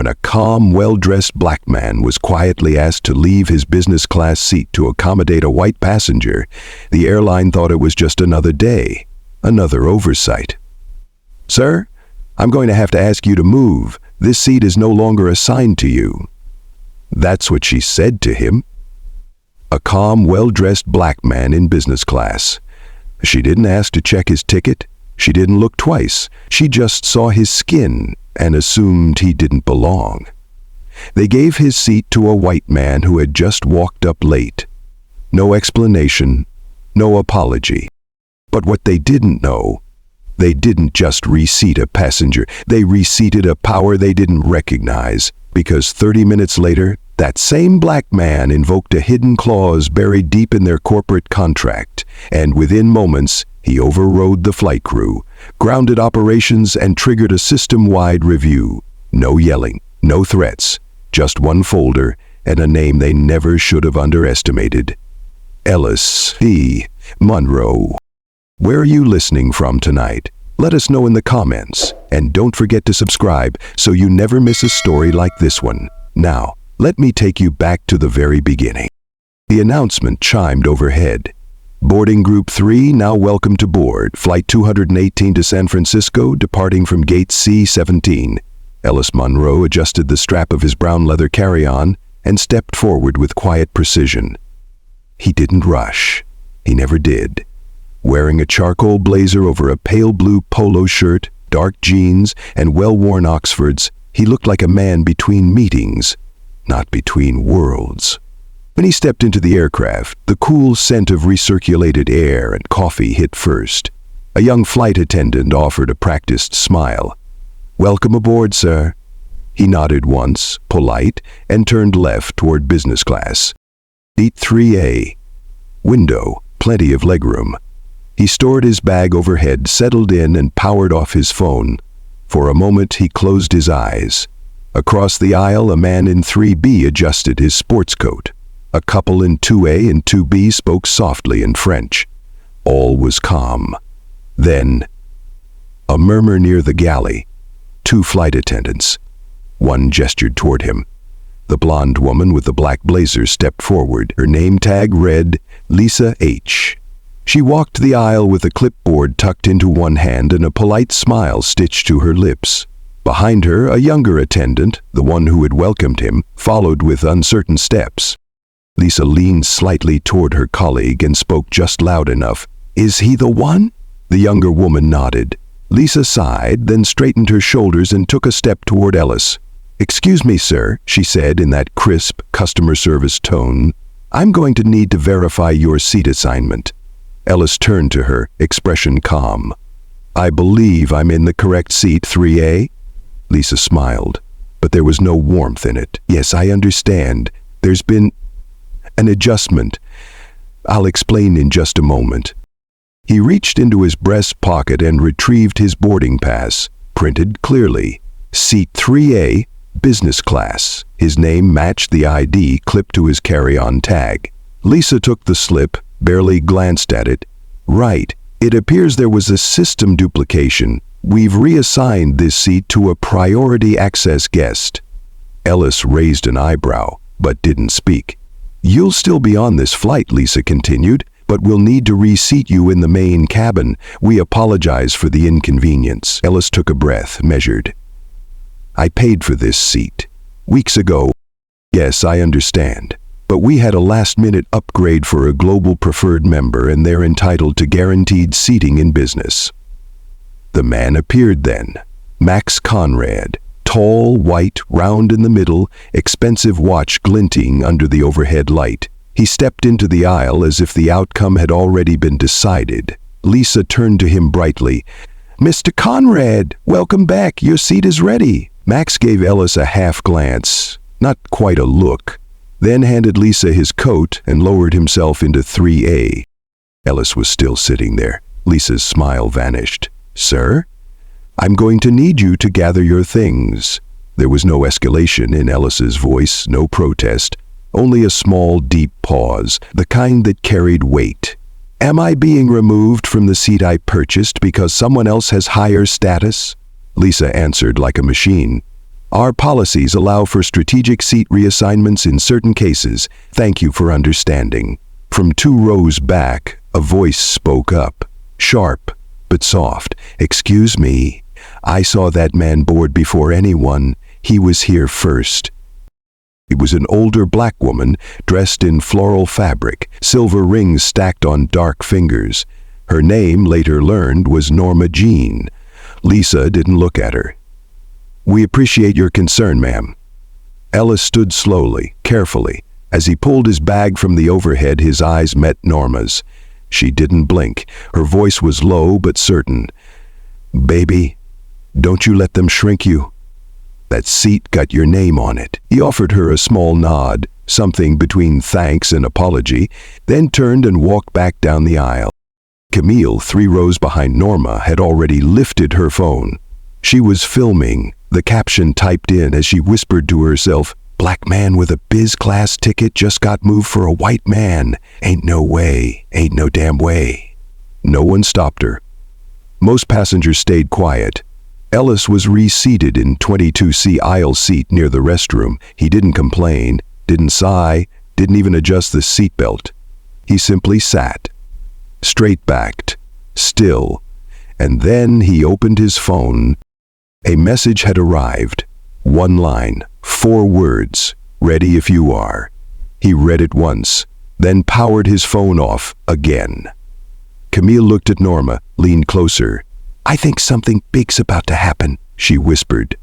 when a calm, well-dressed black man was quietly asked to leave his business class seat to accommodate a white passenger, the airline thought it was just another day, another oversight. "Sir, I'm going to have to ask you to move. This seat is no longer assigned to you." That's what she said to him. A calm, well-dressed black man in business class. She didn't ask to check his ticket. She didn't look twice. She just saw his skin and assumed he didn't belong. They gave his seat to a white man who had just walked up late. No explanation, no apology. But what they didn't know, they didn't just reseat a passenger. They reseated a power they didn't recognize, because 30 minutes later, that same black man invoked a hidden clause buried deep in their corporate contract, and within moments, he overrode the flight crew, grounded operations, and triggered a system-wide review. No yelling, no threats, just one folder and a name they never should have underestimated. Ellis Monroe. Where are you listening from tonight? Let us know in the comments, and don't forget to subscribe so you never miss a story like this one. Now, let me take you back to the very beginning. The announcement chimed overhead. Boarding Group 3, now welcome to board. Flight 218 to San Francisco, departing from Gate C-17. Ellis Monroe adjusted the strap of his brown leather carry-on and stepped forward with quiet precision. He didn't rush. He never did. Wearing a charcoal blazer over a pale blue polo shirt, dark jeans, and well-worn Oxfords, he looked like a man between meetings, not between worlds. When he stepped into the aircraft, the cool scent of recirculated air and coffee hit first. A young flight attendant offered a practiced smile. "Welcome aboard, sir." He nodded once, polite, and turned left toward business class. Seat 3A. Window, plenty of legroom. He stored his bag overhead, settled in, and powered off his phone. For a moment, he closed his eyes. Across the aisle, a man in 3B adjusted his sports coat. A couple in 2A and 2B spoke softly in French. All was calm. Then, a murmur near the galley. 2 flight attendants. One gestured toward him. The blonde woman with the black blazer stepped forward. Her name tag read Lisa H. She walked the aisle with a clipboard tucked into one hand and a polite smile stitched to her lips. Behind her, a younger attendant, the one who had welcomed him, followed with uncertain steps. Lisa leaned slightly toward her colleague and spoke just loud enough. "Is he the one?" The younger woman nodded. Lisa sighed, then straightened her shoulders and took a step toward Ellis. "Excuse me, sir," she said in that crisp, customer service tone. "I'm going to need to verify your seat assignment." Ellis turned to her, expression calm. "I believe I'm in the correct seat, 3A?" Lisa smiled, but there was no warmth in it. "Yes, I understand. There's been an adjustment. I'll explain in just a moment." He reached into his breast pocket and retrieved his boarding pass, printed clearly. Seat 3A, business class. His name matched the ID clipped to his carry-on tag. Lisa took the slip, barely glanced at it. "Right. It appears there was a system duplication. We've reassigned this seat to a priority access guest." Ellis raised an eyebrow, but didn't speak. "You'll still be on this flight," Lisa continued, "but we'll need to reseat you in the main cabin. We apologize for the inconvenience." Ellis took a breath, measured. "I paid for this seat weeks ago." "Yes, I understand. But we had a last-minute upgrade for a global preferred member, and they're entitled to guaranteed seating in business." The man appeared then. Max Conrad. Tall, white, round in the middle, expensive watch glinting under the overhead light. He stepped into the aisle as if the outcome had already been decided. Lisa turned to him brightly. "Mr. Conrad, welcome back. Your seat is ready." Max gave Ellis a half glance, not quite a look, then handed Lisa his coat and lowered himself into 3A. Ellis was still sitting there. Lisa's smile vanished. "Sir? I'm going to need you to gather your things." There was no escalation in Ellis's voice, no protest, only a small, deep pause, the kind that carried weight. "Am I being removed from the seat I purchased because someone else has higher status?" Lisa answered like a machine. Our policies allow for strategic seat reassignments in certain cases. Thank you for understanding." From 2 rows back, a voice spoke up, sharp but soft. "Excuse me, I saw that man board before anyone. He was here first." It was an older black woman dressed in floral fabric, silver rings stacked on dark fingers. Her name, later learned, was Norma Jean. Lisa didn't look at her. "We appreciate your concern, ma'am." Ellis stood slowly, carefully. As he pulled his bag from the overhead, his eyes met Norma's. She didn't blink. Her voice was low but certain. "Baby, don't you let them shrink you. That seat got your name on it." He offered her a small nod, something between thanks and apology, then turned and walked back down the aisle. Camille, 3 rows behind Norma, had already lifted her phone. She was filming, the caption typed in as she whispered to herself, "Black man with a biz class ticket just got moved for a white man. Ain't no way, ain't no damn way." No one stopped her. Most passengers stayed quiet. Ellis was reseated in 22C aisle seat near the restroom. He didn't complain, didn't sigh, didn't even adjust the seatbelt. He simply sat, straight-backed, still, and then he opened his phone. A message had arrived. 1 line, 4 words, "Ready if you are." He read it once, then powered his phone off again. Camille looked at Norma, leaned closer. "I think something big's about to happen," she whispered.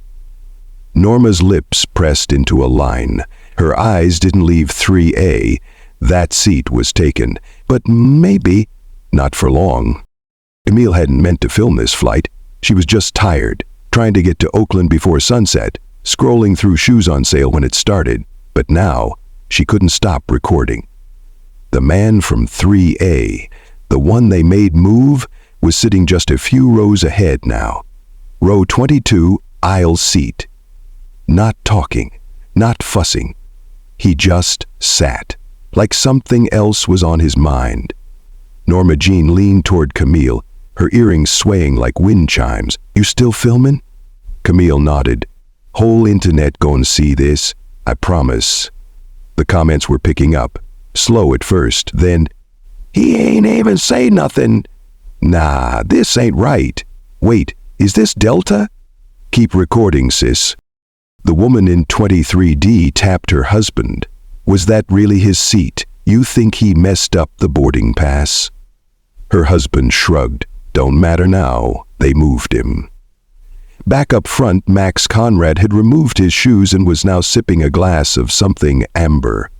Norma's lips pressed into a line. Her eyes didn't leave 3A. That seat was taken. But maybe not for long. Camille hadn't meant to film this flight. She was just tired, trying to get to Oakland before sunset, scrolling through shoes on sale when it started. But now, she couldn't stop recording. The man from 3A, the one they made move, was sitting just a few rows ahead now. Row 22, aisle seat. Not talking, not fussing. He just sat, like something else was on his mind. Norma Jean leaned toward Camille, her earrings swaying like wind chimes. "You still filming?" Camille nodded. "Whole internet gon' see this, I promise." The comments were picking up, slow at first, then, "He ain't even say nothing." "Nah, this ain't right. Wait, is this Delta?" "Keep recording, sis." The woman in 23D tapped her husband. "Was that really his seat? You think he messed up the boarding pass?" Her husband shrugged. "Don't matter now. They moved him." Back up front, Max Conrad had removed his shoes and was now sipping a glass of something amber.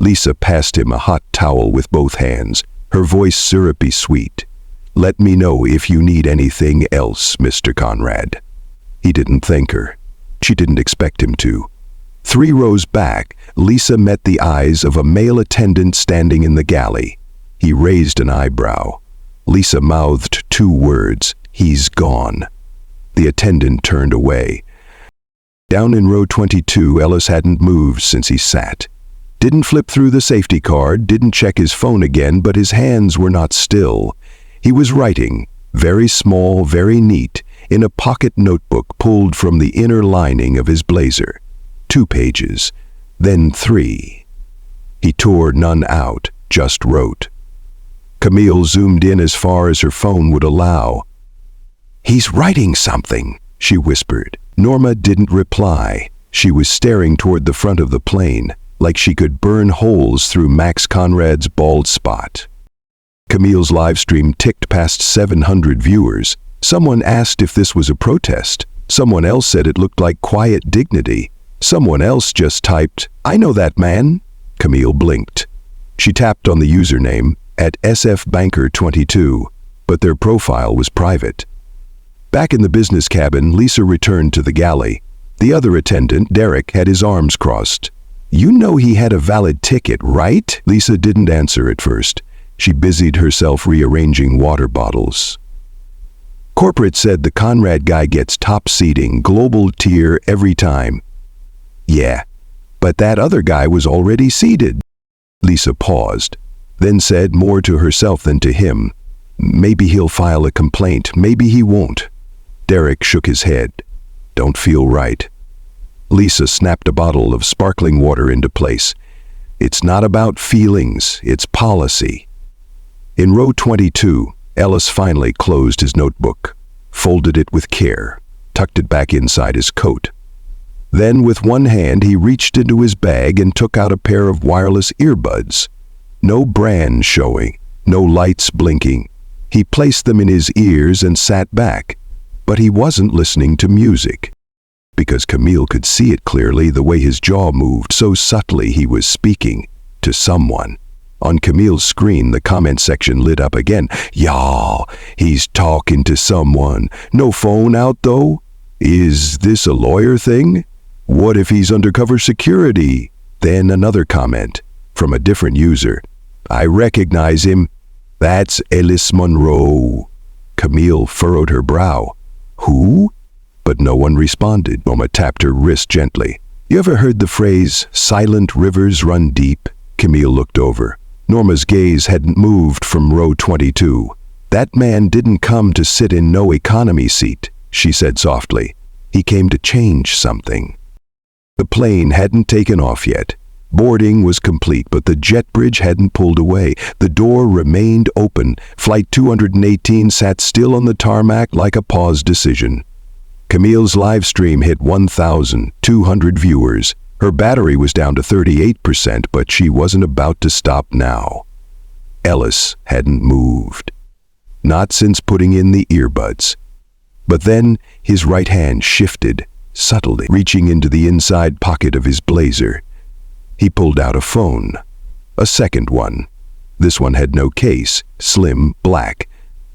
Lisa passed him a hot towel with both hands, her voice syrupy sweet. "Let me know if you need anything else, Mr. Conrad." He didn't thank her. She didn't expect him to. 3 rows back, Lisa met the eyes of a male attendant standing in the galley. He raised an eyebrow. Lisa mouthed 2 words, "He's gone." The attendant turned away. Down in row 22, Ellis hadn't moved since he sat. Didn't flip through the safety card, didn't check his phone again, but his hands were not still. He was writing, very small, very neat, in a pocket notebook pulled from the inner lining of his blazer. 2 pages, then 3. He tore none out, just wrote. Camille zoomed in as far as her phone would allow. "He's writing something," she whispered. Norma didn't reply. She was staring toward the front of the plane, like she could burn holes through Max Conrad's bald spot. Camille's livestream ticked past 700 viewers. Someone asked if this was a protest. Someone else said it looked like quiet dignity. Someone else just typed, "I know that man." Camille blinked. She tapped on the username, @SFBanker22, but their profile was private. Back in the business cabin, Lisa returned to the galley. The other attendant, Derek, had his arms crossed. "You know he had a valid ticket, right?" Lisa didn't answer at first. She busied herself rearranging water bottles. "Corporate said the Conrad guy gets top seating, global tier every time." "Yeah, but that other guy was already seated." Lisa paused, then said more to herself than to him, "Maybe he'll file a complaint, maybe he won't." Derek shook his head. "Don't feel right." Lisa snapped a bottle of sparkling water into place. It's not about feelings, it's policy. In row 22, Ellis finally closed his notebook, folded it with care, tucked it back inside his coat. Then, with one hand, he reached into his bag and took out a pair of wireless earbuds. No brand showing, no lights blinking. He placed them in his ears and sat back. But he wasn't listening to music. Because Camille could see it clearly, the way his jaw moved so subtly, he was speaking to someone. On Camille's screen, the comment section lit up again. Y'all, he's talking to someone. No phone out though? Is this a lawyer thing? What if he's undercover security? Then another comment from a different user. I recognize him. That's Ellis Monroe. Camille furrowed her brow. Who? But no one responded. Norma tapped her wrist gently. You ever heard the phrase, silent rivers run deep? Camille looked over. Norma's gaze hadn't moved from row 22. That man didn't come to sit in no economy seat, she said softly. He came to change something. The plane hadn't taken off yet. Boarding was complete, but the jet bridge hadn't pulled away. The door remained open. Flight 218 sat still on the tarmac like a paused decision. Camille's live stream hit 1,200 viewers. Her battery was down to 38%, but she wasn't about to stop now. Ellis hadn't moved. Not since putting in the earbuds. But then his right hand shifted, subtly, reaching into the inside pocket of his blazer. He pulled out a phone. A second one. This one had no case, slim, black,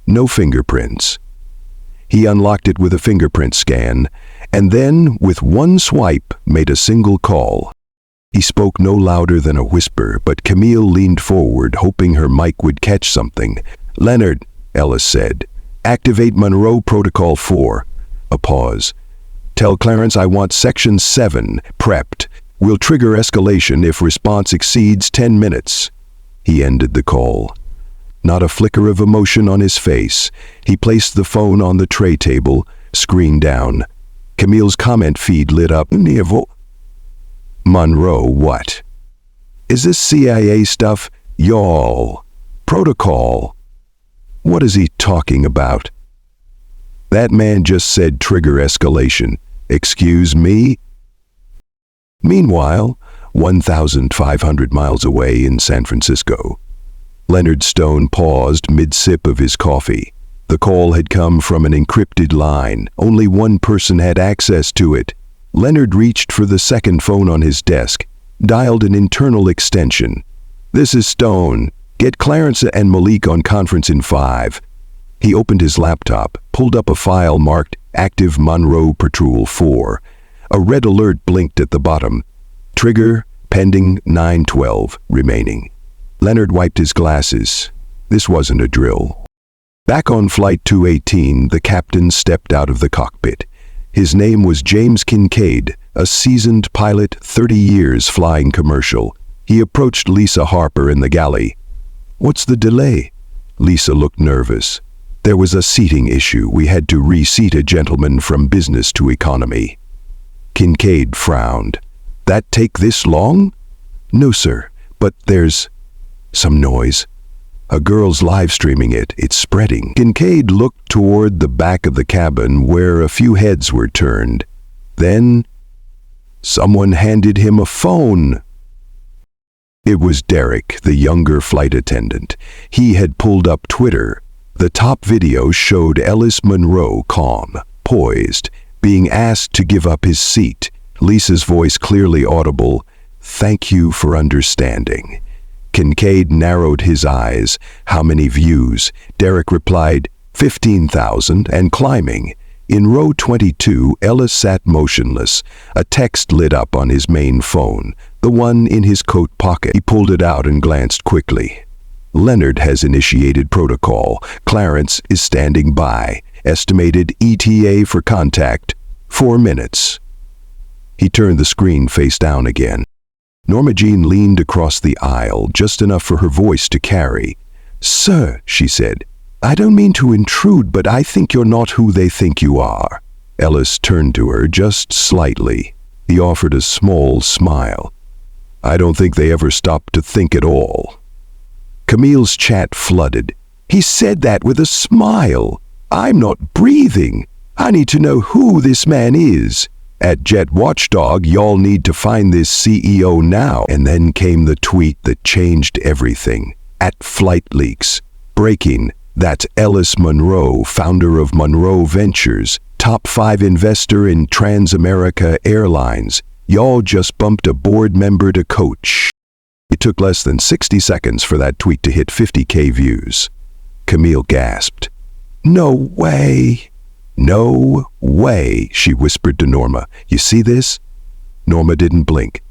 no fingerprints. He unlocked it with a fingerprint scan, and then, with one swipe, made a single call. He spoke no louder than a whisper, but Camille leaned forward, hoping her mic would catch something. Leonard, Ellis said, activate Monroe Protocol 4. A pause. Tell Clarence I want Section 7 prepped. We'll trigger escalation if response exceeds 10 minutes. He ended the call. Not a flicker of emotion on his face. He placed the phone on the tray table, screen down. Camille's comment feed lit up. Monroe, what? Is this CIA stuff? Y'all. Protocol. What is he talking about? That man just said trigger escalation. Excuse me? Meanwhile, 1,500 miles away in San Francisco, Leonard Stone paused mid-sip of his coffee. The call had come from an encrypted line. Only one person had access to it. Leonard reached for the second phone on his desk, dialed an internal extension. This is Stone. Get Clarence and Malik on conference in 5. He opened his laptop, pulled up a file marked Active Monroe Patrol 4. A red alert blinked at the bottom. Trigger, pending 912, remaining. Leonard wiped his glasses. This wasn't a drill. Back on Flight 218, the captain stepped out of the cockpit. His name was James Kincaid, a seasoned pilot, 30 years flying commercial. He approached Lisa Harper in the galley. What's the delay? Lisa looked nervous. There was a seating issue. We had to reseat a gentleman from business to economy. Kincaid frowned. That take this long? No, sir, but there's some noise. A girl's live streaming it. It's spreading. Kincaid looked toward the back of the cabin where a few heads were turned. Then, someone handed him a phone. It was Derek, the younger flight attendant. He had pulled up Twitter. The top video showed Ellis Monroe calm, poised, being asked to give up his seat. Lisa's voice clearly audible. Thank you for understanding. Kincaid narrowed his eyes. How many views? Derek replied, 15,000 and climbing. In row 22, Ellis sat motionless. A text lit up on his main phone, the one in his coat pocket. He pulled it out and glanced quickly. Leonard has initiated protocol. Clarence is standing by. Estimated ETA for contact, 4 minutes. He turned the screen face down again. Norma Jean leaned across the aisle, just enough for her voice to carry. Sir, she said, I don't mean to intrude, but I think you're not who they think you are. Ellis turned to her just slightly. He offered a small smile. I don't think they ever stopped to think at all. Camille's chat flooded. He said that with a smile. I'm not breathing. I need to know who this man is. At Jet Watchdog, y'all need to find this CEO now. And then came the tweet that changed everything. At Flight Leaks. Breaking. That's Ellis Monroe, founder of Monroe Ventures, top 5 investor in Trans-America Airlines. Y'all just bumped a board member to coach. It took less than 60 seconds for that tweet to hit 50K views. Camille gasped. No way. No way, she whispered to Norma. You see this? Norma didn't blink.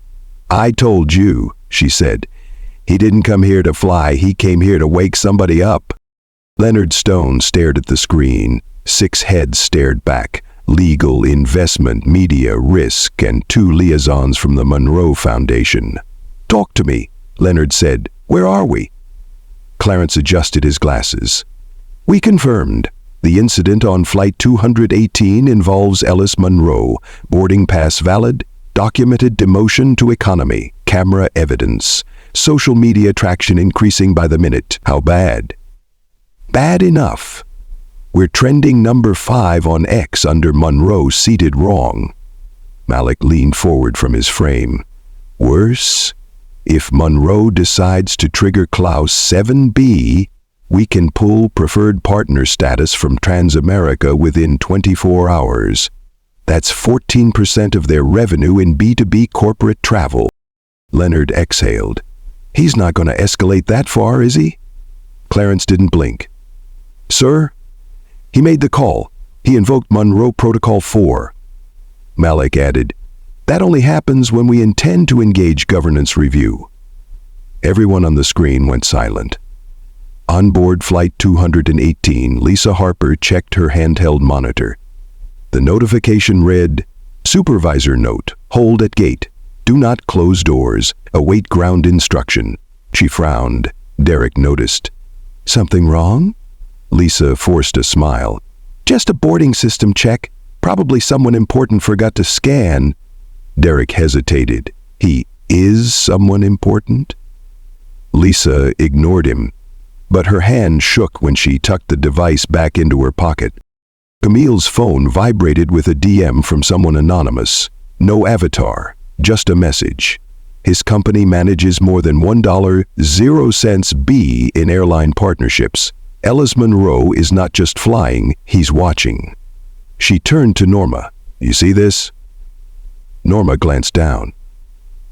I told you, she said. He didn't come here to fly, he came here to wake somebody up. Leonard Stone stared at the screen. 6 heads stared back. Legal, investment, media, risk, and 2 liaisons from the Monroe Foundation. Talk to me, Leonard said. Where are we? Clarence adjusted his glasses. We confirmed. The incident on Flight 218 involves Ellis Monroe. Boarding pass valid. Documented demotion to economy. Camera evidence. Social media traction increasing by the minute. How bad? Bad enough. We're trending number 5 on X under Monroe seated wrong. Malik leaned forward from his frame. Worse? If Monroe decides to trigger Clause 7B, we can pull preferred partner status from Transamerica within 24 hours. That's 14% of their revenue in B2B corporate travel. Leonard exhaled. He's not going to escalate that far, is he? Clarence didn't blink. Sir? He made the call. He invoked Monroe Protocol 4. Malik added, that only happens when we intend to engage governance review. Everyone on the screen went silent. On board Flight 218, Lisa Harper checked her handheld monitor. The notification read, Supervisor note, hold at gate. Do not close doors. Await ground instruction. She frowned. Derek noticed. Something wrong? Lisa forced a smile. Just a boarding system check. Probably someone important forgot to scan. Derek hesitated. He is someone important? Lisa ignored him, but her hand shook when she tucked the device back into her pocket. Camille's phone vibrated with a DM from someone anonymous. No avatar, just a message. His company manages more than $1.00 B in airline partnerships. Ellis Monroe is not just flying, he's watching. She turned to Norma. You see this? Norma glanced down.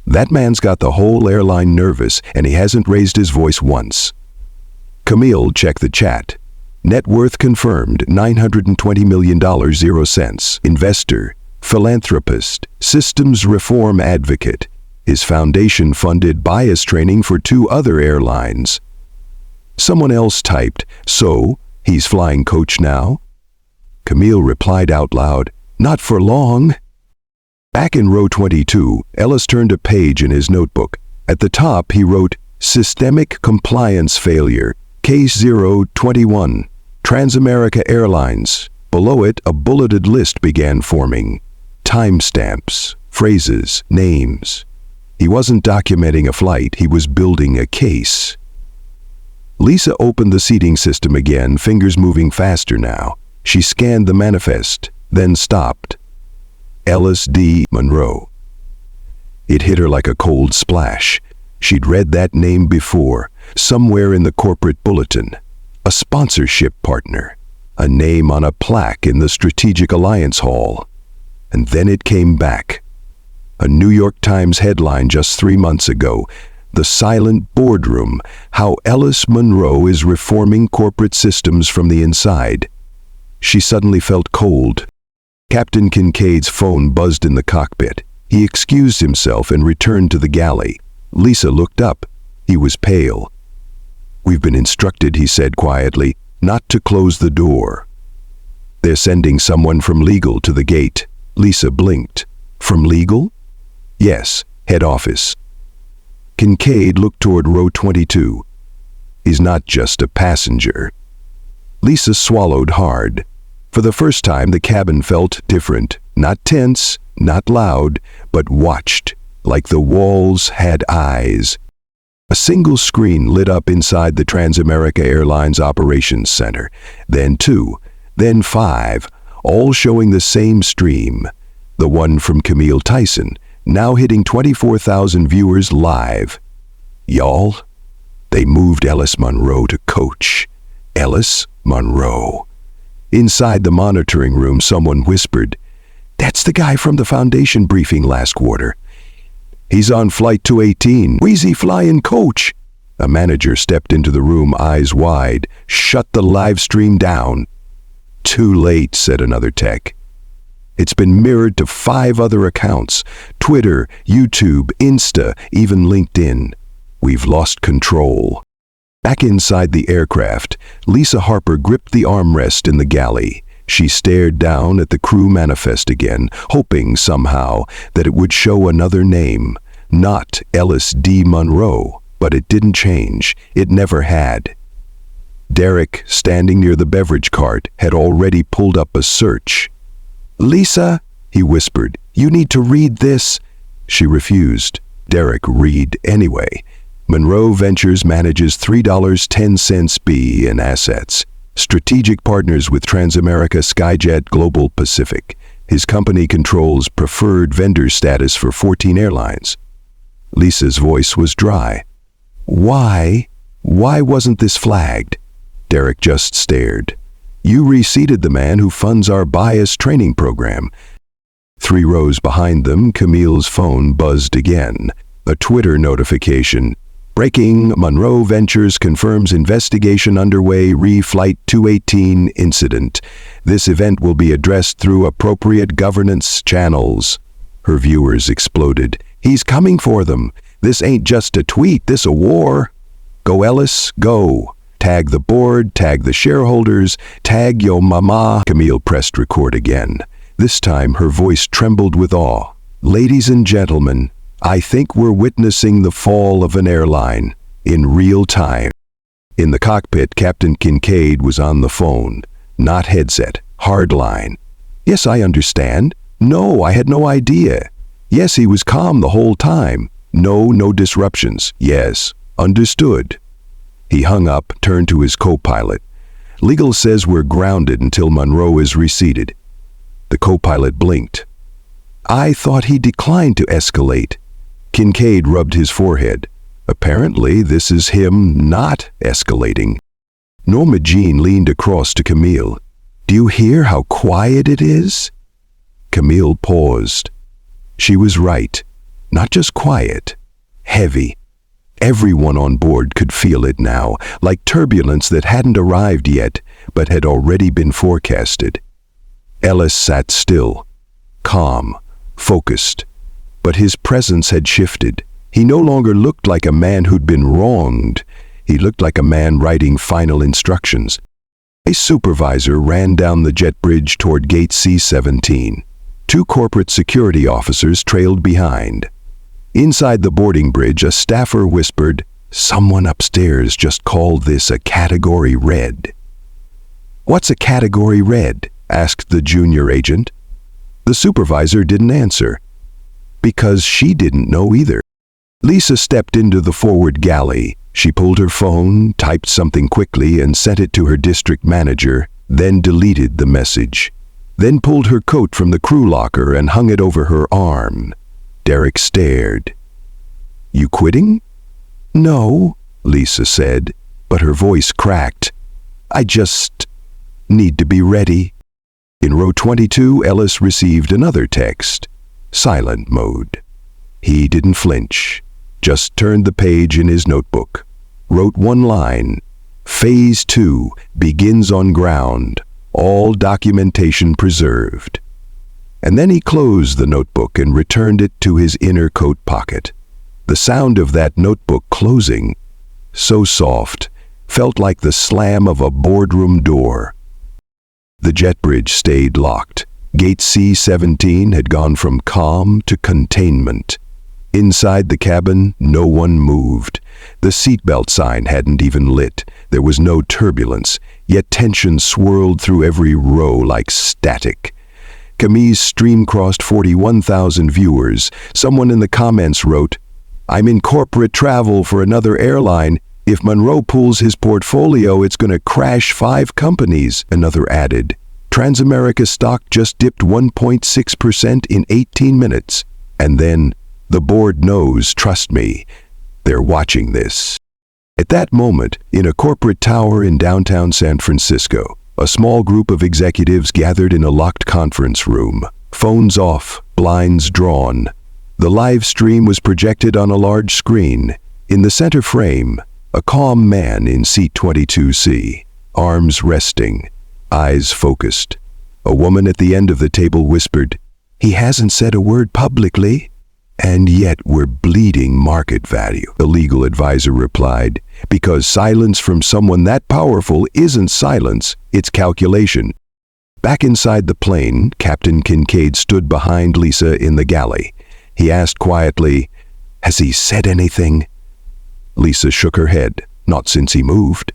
That man's got the whole airline nervous, and he hasn't raised his voice once. Camille checked the chat. Net worth confirmed, $920 million 0 cents. Investor, philanthropist, systems reform advocate. His foundation funded bias training for 2 other airlines. Someone else typed, so, he's flying coach now? Camille replied out loud, not for long. Back in row 22, Ellis turned a page in his notebook. At the top, he wrote, Systemic Compliance Failure, Case 021, Transamerica Airlines. Below it, a bulleted list began forming. Timestamps, phrases, names. He wasn't documenting a flight, he was building a case. Lisa opened the seating system again, fingers moving faster now. She scanned the manifest, then stopped. Ellis D. Monroe. It hit her like a cold splash. She'd read that name before, somewhere in the corporate bulletin. A sponsorship partner. A name on a plaque in the Strategic Alliance Hall. And then it came back. A New York Times headline just 3 months ago. The Silent Boardroom, How Ellis Monroe is Reforming Corporate Systems from the Inside. She suddenly felt cold. Captain Kincaid's phone buzzed in the cockpit. He excused himself and returned to the galley. Lisa looked up. He was pale. We've been instructed, he said quietly, not to close the door. They're sending someone from legal to the gate. Lisa blinked. From legal? Yes, head office. Kincaid looked toward row 22. He's not just a passenger. Lisa swallowed hard. For the first time, the cabin felt different, not tense, not loud, but watched, like the walls had eyes. A single screen lit up inside the Transamerica Airlines Operations Center, then 2, then 5, all showing the same stream. The one from Camille Tyson, now hitting 24,000 viewers live. Y'all, they moved Ellis Monroe to coach. Ellis Monroe. Inside the monitoring room, someone whispered, "That's the guy from the foundation briefing last quarter. He's on flight 218. Wheezy flying coach." A manager stepped into the room, eyes wide. "Shut the live stream down." "Too late," said another tech. "It's been mirrored to 5 other accounts. Twitter, YouTube, Insta, even LinkedIn. We've lost control." Back inside the aircraft, Lisa Harper gripped the armrest in the galley. She stared down at the crew manifest again, hoping somehow that it would show another name. Not Ellis D. Monroe, but it didn't change. It never had. Derek, standing near the beverage cart, had already pulled up a search. "Lisa," he whispered, "you need to read this." She refused. Derek, read anyway. Monroe Ventures manages $3.10 B in assets. Strategic partners with Transamerica, Skyjet, Global Pacific. His company controls preferred vendor status for 14 airlines. Lisa's voice was dry. Why wasn't this flagged?" Derek just stared. "You reseated the man who funds our bias training program." 3 rows behind them, Camille's phone buzzed again. A Twitter notification. "Breaking, Monroe Ventures confirms investigation underway re-flight 218 incident. This event will be addressed through appropriate governance channels." Her viewers exploded. "He's coming for them. This ain't just a tweet, this a war. Go Ellis, go. Tag the board, tag the shareholders, tag yo mama." Camille pressed record again. This time her voice trembled with awe. "Ladies and gentlemen, I think we're witnessing the fall of an airline in real time." In the cockpit, Captain Kincaid was on the phone. Not headset, hardline. "Yes, I understand. No, I had no idea. Yes, he was calm the whole time. No disruptions. Yes, understood." He hung up, turned to his co-pilot. "Legal says we're grounded until Monroe is reseated." The co-pilot blinked. "I thought he declined to escalate." Kincaid rubbed his forehead. "Apparently, this is him not escalating." Norma Jean leaned across to Camille. "Do you hear how quiet it is?" Camille paused. She was right. Not just quiet, heavy. Everyone on board could feel it now, like turbulence that hadn't arrived yet, but had already been forecasted. Ellis sat still, calm, focused. But his presence had shifted. He no longer looked like a man who'd been wronged. He looked like a man writing final instructions. A supervisor ran down the jet bridge toward gate C-17. 2 corporate security officers trailed behind. Inside the boarding bridge, a staffer whispered, "Someone upstairs just called this a Category Red." "What's a Category Red?" asked the junior agent. The supervisor didn't answer. Because she didn't know either. Lisa stepped into the forward galley. She pulled her phone, typed something quickly, and sent it to her district manager, then deleted the message. Then pulled her coat from the crew locker and hung it over her arm. Derek stared. "You quitting?" "No," Lisa said, but her voice cracked. "I just need to be ready." In row 22, Ellis received another text. Silent mode. He didn't flinch, just turned the page in his notebook, wrote one line, "Phase 2 begins on ground, all documentation preserved." And then he closed the notebook and returned it to his inner coat pocket. The sound of that notebook closing, so soft, felt like the slam of a boardroom door. The jet bridge stayed locked. Gate C-17 had gone from calm to containment. Inside the cabin, no one moved. The seatbelt sign hadn't even lit. There was no turbulence, yet tension swirled through every row like static. Camille's stream crossed 41,000 viewers. Someone in the comments wrote, "I'm in corporate travel for another airline. If Monroe pulls his portfolio, it's going to crash 5 companies." Another added, "Transamerica stock just dipped 1.6% in 18 minutes. And then, the board knows, trust me, they're watching this." At that moment, in a corporate tower in downtown San Francisco, a small group of executives gathered in a locked conference room. Phones off, blinds drawn. The live stream was projected on a large screen. In the center frame, a calm man in seat 22C, arms resting, eyes focused. A woman at the end of the table whispered, "He hasn't said a word publicly, and yet we're bleeding market value." The legal advisor replied, "Because silence from someone that powerful isn't silence, it's calculation." Back inside the plane, Captain Kincaid stood behind Lisa in the galley. He asked quietly, "Has he said anything?" Lisa shook her head. "Not since he moved."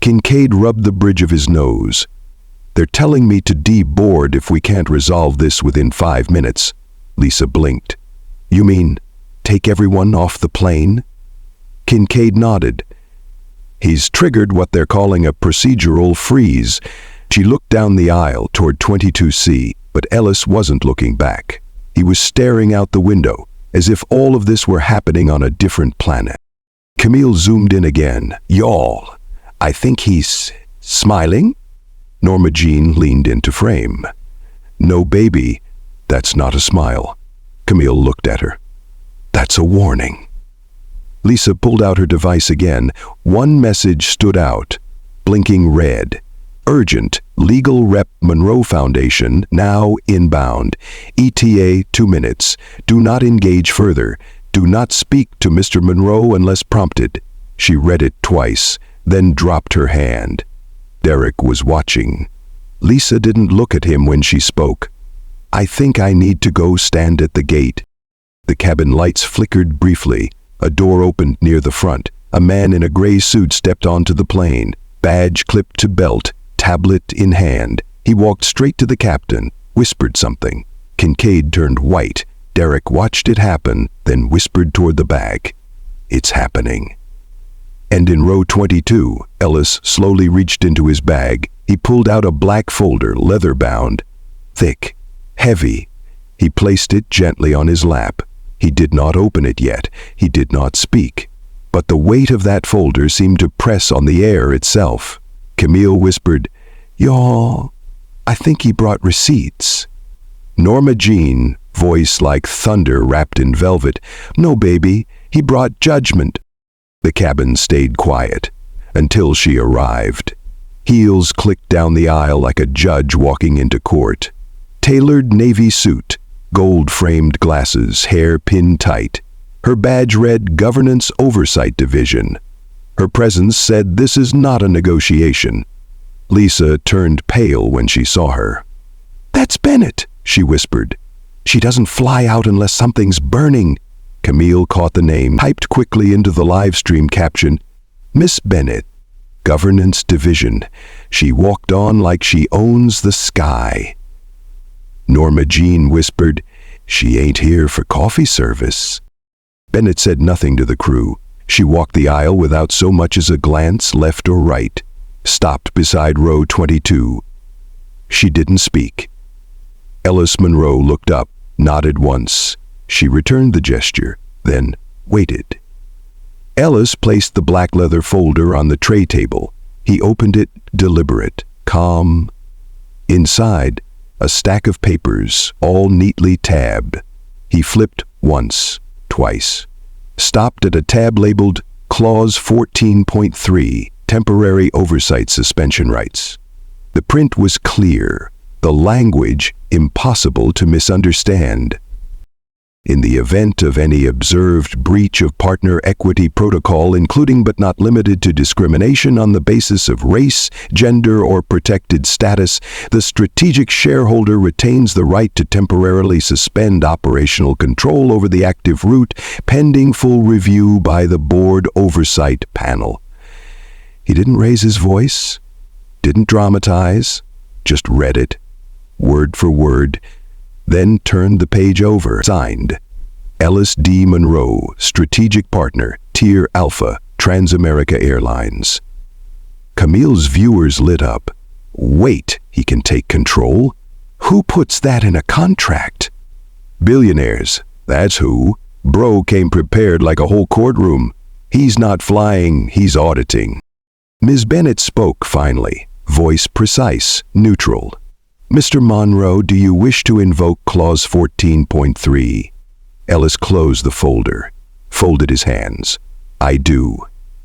Kincaid rubbed the bridge of his nose. "They're telling me to deboard if we can't resolve this within 5 minutes. Lisa blinked. "You mean, take everyone off the plane?" Kincaid nodded. "He's triggered what they're calling a procedural freeze." She looked down the aisle toward 22C, but Ellis wasn't looking back. He was staring out the window, as if all of this were happening on a different planet. Camille zoomed in again. "Y'all, I think he's smiling?" Norma Jean leaned into frame. "No, baby, that's not a smile." Camille looked at her. "That's a warning." Lisa pulled out her device again. One message stood out, blinking red. "Urgent, legal rep Monroe Foundation, now inbound. ETA 2 minutes. Do not engage further. Do not speak to Mr. Monroe unless prompted." She read it twice, then dropped her hand. Derek was watching. Lisa didn't look at him when she spoke. "I think I need to go stand at the gate." The cabin lights flickered briefly. A door opened near the front. A man in a gray suit stepped onto the plane, badge clipped to belt, tablet in hand. He walked straight to the captain, whispered something. Kincaid turned white. Derek watched it happen, then whispered toward the bag. "It's happening." And in row 22, Ellis slowly reached into his bag. He pulled out a black folder, leather-bound, thick, heavy. He placed it gently on his lap. He did not open it yet. He did not speak. But the weight of that folder seemed to press on the air itself. Camille whispered, "Y'all, I think he brought receipts." Norma Jean, voice like thunder wrapped in velvet, "No, baby, he brought judgment." The cabin stayed quiet until she arrived. Heels clicked down the aisle like a judge walking into court. Tailored navy suit, gold-framed glasses, hair pinned tight. Her badge read Governance Oversight Division. Her presence said this is not a negotiation. Lisa turned pale when she saw her. "That's Bennett," she whispered. "She doesn't fly out unless something's burning." Camille caught the name, typed quickly into the live stream caption, "Miss Bennett, Governance Division." She walked on like she owns the sky. Norma Jean whispered, "She ain't here for coffee service." Bennett said nothing to the crew. She walked the aisle without so much as a glance left or right, stopped beside row 22. She didn't speak. Ellis Monroe looked up, nodded once. She returned the gesture, then waited. Ellis placed the black leather folder on the tray table. He opened it, deliberate, calm. Inside, a stack of papers, all neatly tabbed. He flipped once, twice. Stopped at a tab labeled Clause 14.3, Temporary Oversight Suspension Rights. The print was clear, the language impossible to misunderstand. In the event of any observed breach of partner equity protocol, including but not limited to discrimination on the basis of race, gender, or protected status, the strategic shareholder retains the right to temporarily suspend operational control over the active route, pending full review by the board oversight panel. He didn't raise his voice, didn't dramatize, just read it. word for word, then turned the page over. Signed, Ellis D. Monroe, Strategic Partner, Tier Alpha, Transamerica Airlines. Camille's viewers lit up. Wait, he can take control? Who puts that in a contract? Billionaires, that's who. Bro came prepared like a whole courtroom. He's not flying, he's auditing. Ms. Bennett spoke finally, voice precise, neutral. Mr. Monroe, do you wish to invoke Clause 14.3? Ellis closed the folder, folded his hands. I do.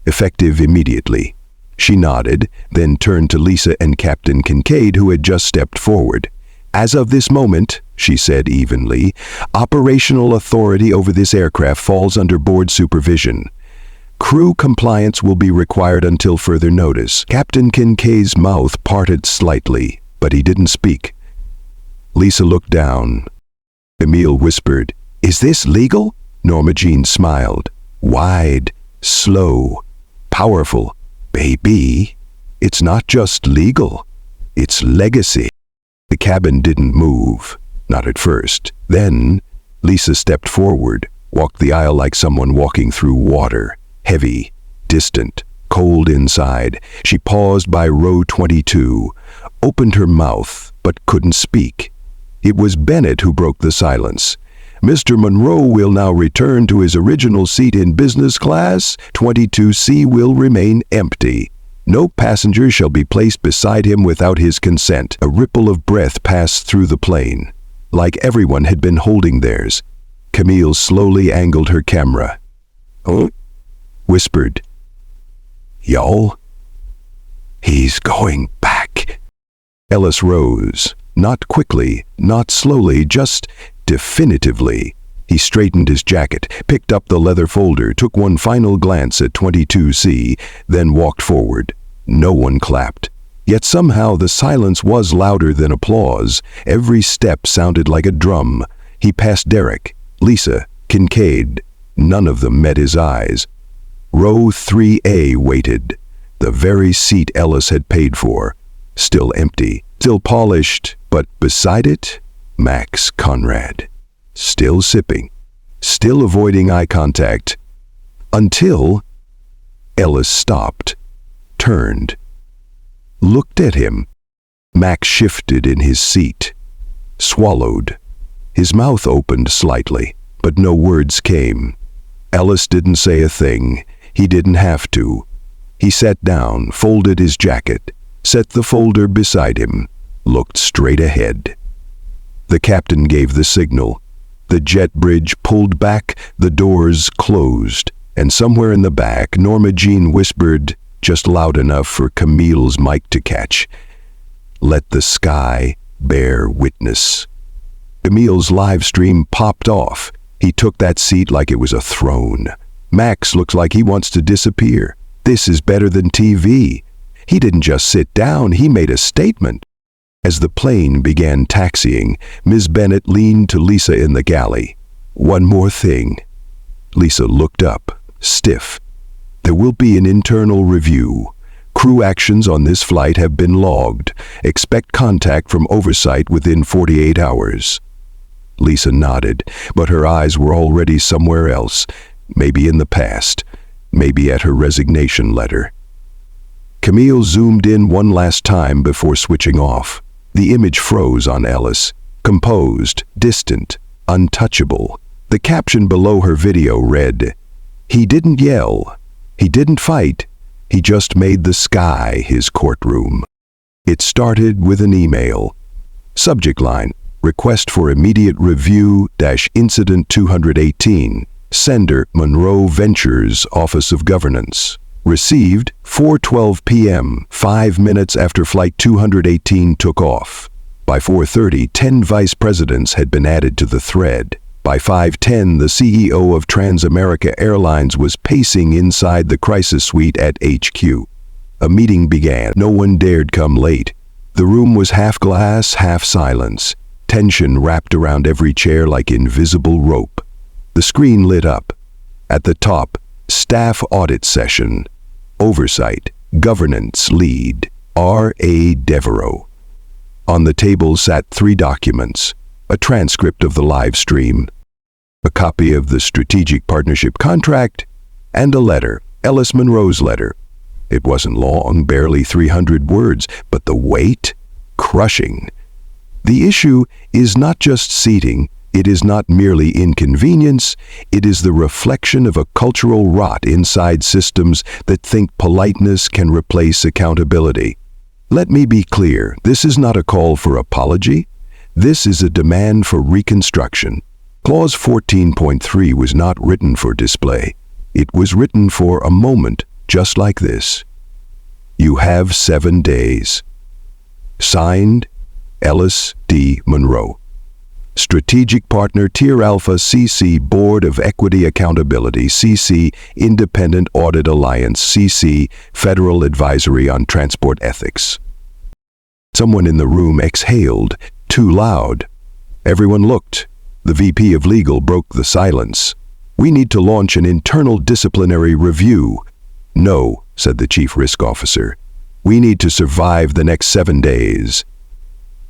Effective immediately. She nodded, then turned to Lisa and Captain Kincaid, who had just stepped forward. As of this moment, she said evenly, operational authority over this aircraft falls under board supervision. Crew compliance will be required until further notice. Captain Kincaid's mouth parted slightly, but he didn't speak. Lisa looked down. Emile whispered, "Is this legal?" Norma Jean smiled. Wide, slow, powerful. Baby, it's not just legal, it's legacy. The cabin didn't move, not at first. Then, Lisa stepped forward, walked the aisle like someone walking through water. Heavy, distant, cold inside. She paused by row 22, opened her mouth, but couldn't speak. It was Bennett who broke the silence. Mr. Monroe will now return to his original seat in business class. 22C will remain empty. No passenger shall be placed beside him without his consent. A ripple of breath passed through the plane, like everyone had been holding theirs. Camille slowly angled her camera. "Huh?" Whispered. "Y'all? He's going back." Ellis rose, not quickly, not slowly, just definitively. He straightened his jacket, picked up the leather folder, took one final glance at 22C, then walked forward. No one clapped. Yet somehow the silence was louder than applause. Every step sounded like a drum. He passed Derek, Lisa, Kincaid. None of them met his eyes. Row 3A waited. The very seat Ellis had paid for. Still empty, still polished, but beside it, Max Conrad. Still sipping, still avoiding eye contact. Until Ellis stopped, turned, looked at him. Max shifted in his seat, swallowed. His mouth opened slightly, but no words came. Ellis didn't say a thing. He didn't have to. He sat down, folded his jacket, set the folder beside him, looked straight ahead. The captain gave the signal. The jet bridge pulled back, the doors closed, and somewhere in the back, Norma Jean whispered, just loud enough for Camille's mic to catch, "Let the sky bear witness." Camille's live stream popped off. He took that seat like it was a throne. Max looks like he wants to disappear. This is better than TV. He didn't just sit down, he made a statement. As the plane began taxiing, Ms. Bennett leaned to Lisa in the galley. "One more thing." Lisa looked up, stiff. "There will be an internal review. Crew actions on this flight have been logged. Expect contact from oversight within 48 hours. Lisa nodded, but her eyes were already somewhere else, maybe in the past, maybe at her resignation letter. Camille zoomed in one last time before switching off. The image froze on Ellis, composed, distant, untouchable. The caption below her video read, "He didn't yell, he didn't fight, he just made the sky his courtroom." It started with an email. Subject line, request for immediate review -incident 218. Sender, Monroe Ventures, Office of Governance. Received 4:12 p.m., 5 minutes after Flight 218 took off. By 4:30, 10 vice presidents had been added to the thread. By 5:10, the CEO of Transamerica Airlines was pacing inside the crisis suite at HQ. A meeting began. No one dared come late. The room was half glass, half silence. Tension wrapped around every chair like invisible rope. The screen lit up. At the top, Staff Audit On the table sat 3 documents: a transcript of the live stream, a copy of the strategic partnership contract, and a letter, Ellis Monroe's letter. It wasn't long, barely 300 words, but the weight? Crushing. The issue is not just seating, it is not merely inconvenience, it is the reflection of a cultural rot inside systems that think politeness can replace accountability. Let me be clear, this is not a call for apology. This is a demand for reconstruction. Clause 14.3 was not written for display. It was written for a moment just like this. You have 7 days. Signed, Ellis D. Monroe. Strategic Partner Tier Alpha CC Board of Equity Accountability CC Independent Audit Alliance CC Federal Advisory on Transport Ethics. Someone in the room exhaled, too loud. Everyone looked. The VP of Legal broke the silence. We need to launch an internal disciplinary review. No, said the Chief Risk Officer. We need to survive the next 7 days.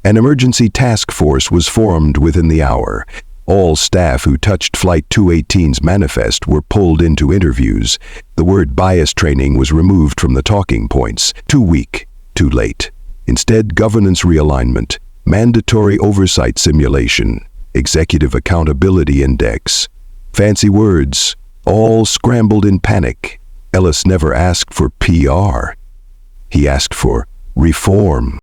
An emergency task force was formed within the hour. All staff who touched Flight 218's manifest were pulled into interviews. The word bias training was removed from the talking points. Too weak, too late. Instead, governance realignment, mandatory oversight simulation, executive accountability index. Fancy words, all scrambled in panic. Ellis never asked for PR. He asked for reform.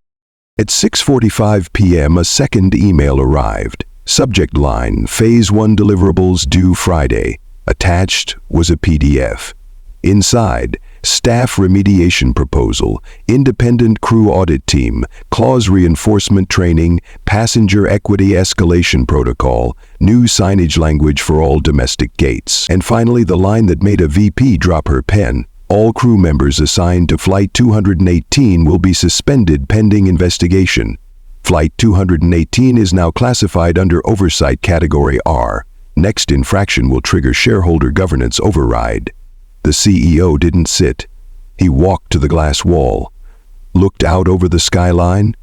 At 6:45 p.m., a second email arrived. Subject line, Phase 1 deliverables due Friday. Attached was a PDF. Inside, staff remediation proposal, independent crew audit team, clause reinforcement training, passenger equity escalation protocol, new signage language for all domestic gates. And finally, the line that made a VP drop her pen. All crew members assigned to Flight 218 will be suspended pending investigation. Flight 218 is now classified under Oversight Category R. Next infraction will trigger shareholder governance override. The CEO didn't sit. He walked to the glass wall, looked out over the skyline,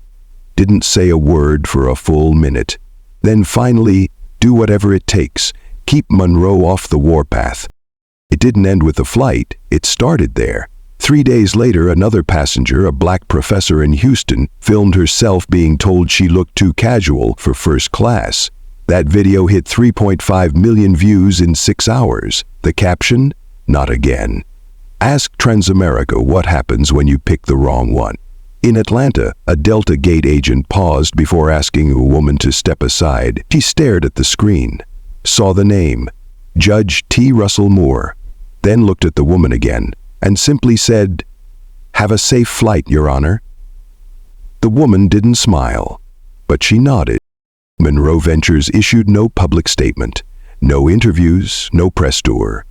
didn't say a word for a full minute. Then finally, do whatever it takes. Keep Monroe off the warpath. It didn't end with the flight, it started there. 3 days later, another passenger, a black professor in Houston, filmed herself being told she looked too casual for first class. That video hit 3.5 million views in 6 hours. The caption? Not again. Ask Transamerica what happens when you pick the wrong one. In Atlanta, a Delta Gate agent paused before asking a woman to step aside. She stared at the screen, saw the name, Judge T. Russell Moore, then looked at the woman again and simply said, "Have a safe flight, Your Honor." The woman didn't smile, but she nodded. Monroe Ventures issued no public statement, no interviews, no press tour.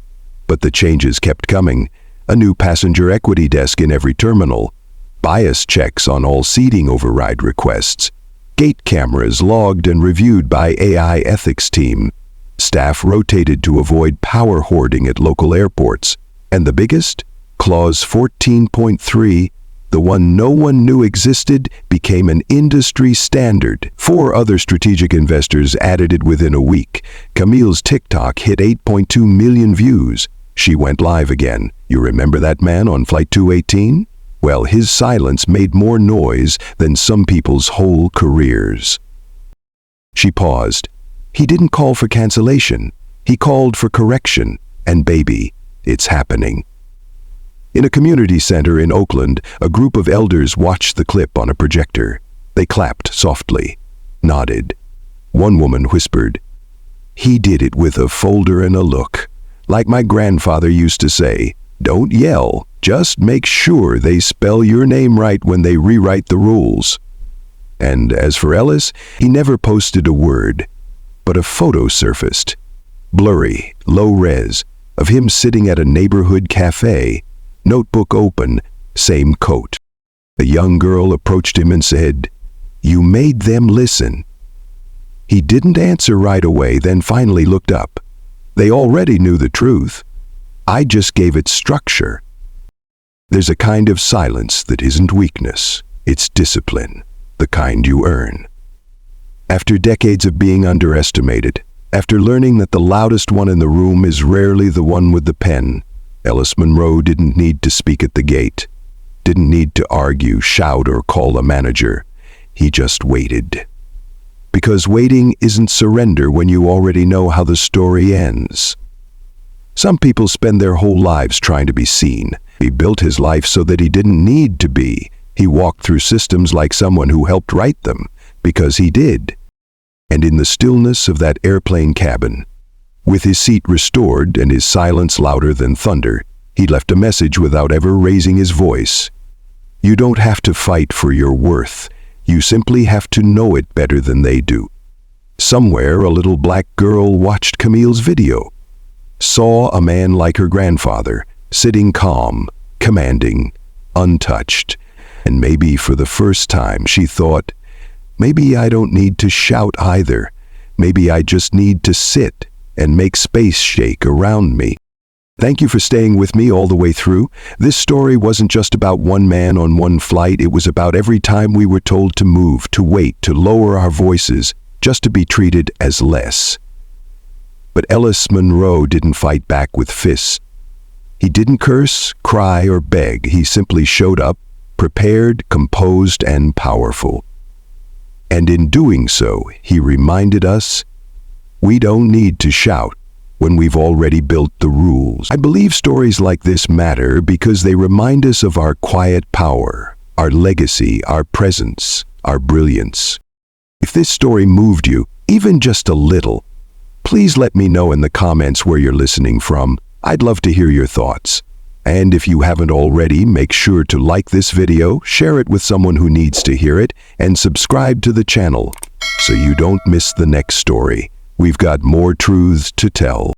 But the changes kept coming. A new passenger equity desk in every terminal, bias checks on all seating override requests, gate cameras logged and reviewed by AI ethics team. Staff rotated to avoid power hoarding at local airports. And the biggest? Clause 14.3, the one no one knew existed, became an industry standard. 4 other strategic investors added it within a week. Camille's TikTok hit 8.2 million views. She went live again. You remember that man on Flight 218? Well, his silence made more noise than some people's whole careers. She paused. He didn't call for cancellation. He called for correction. And baby, it's happening. In a community center in Oakland, a group of elders watched the clip on a projector. They clapped softly, nodded. One woman whispered, "He did it with a folder and a look. Like my grandfather used to say, don't yell, just make sure they spell your name right when they rewrite the rules." And as for Ellis, he never posted a word. But a photo surfaced, blurry, low-res, of him sitting at a neighborhood cafe, notebook open, same coat. A young girl approached him and said, "You made them listen." He didn't answer right away, then finally looked up. They already knew the truth. I just gave it structure. There's a kind of silence that isn't weakness, it's discipline. the kind you earn. After decades of being underestimated, after learning that the loudest one in the room is rarely the one with the pen, Ellis Monroe didn't need to speak at the gate, didn't need to argue, shout, or call a manager. He just waited. Because waiting isn't surrender when you already know how the story ends. Some people spend their whole lives trying to be seen. He built his life so that he didn't need to be. He walked through systems like someone who helped write them, because he did. And in the stillness of that airplane cabin, with his seat restored and his silence louder than thunder, he left a message without ever raising his voice. You don't have to fight for your worth. You simply have to know it better than they do. Somewhere, a little black girl watched Camille's video, saw a man like her grandfather, sitting calm, commanding, untouched, and maybe for the first time she thought, maybe I don't need to shout either. Maybe I just need to sit and make space shake around me. Thank you for staying with me all the way through. This story wasn't just about one man on one flight. It was about every time we were told to move, to wait, to lower our voices, just to be treated as less. But Ellis Monroe didn't fight back with fists. He didn't curse, cry, or beg. He simply showed up, prepared, composed, and powerful. And in doing so, he reminded us, we don't need to shout when we've already built the rules. I believe stories like this matter because they remind us of our quiet power, our legacy, our presence, our brilliance. If this story moved you, even just a little, please let me know in the comments where you're listening from. I'd love to hear your thoughts. And if you haven't already, make sure to like this video, share it with someone who needs to hear it, and subscribe to the channel so you don't miss the next story. We've got more truths to tell.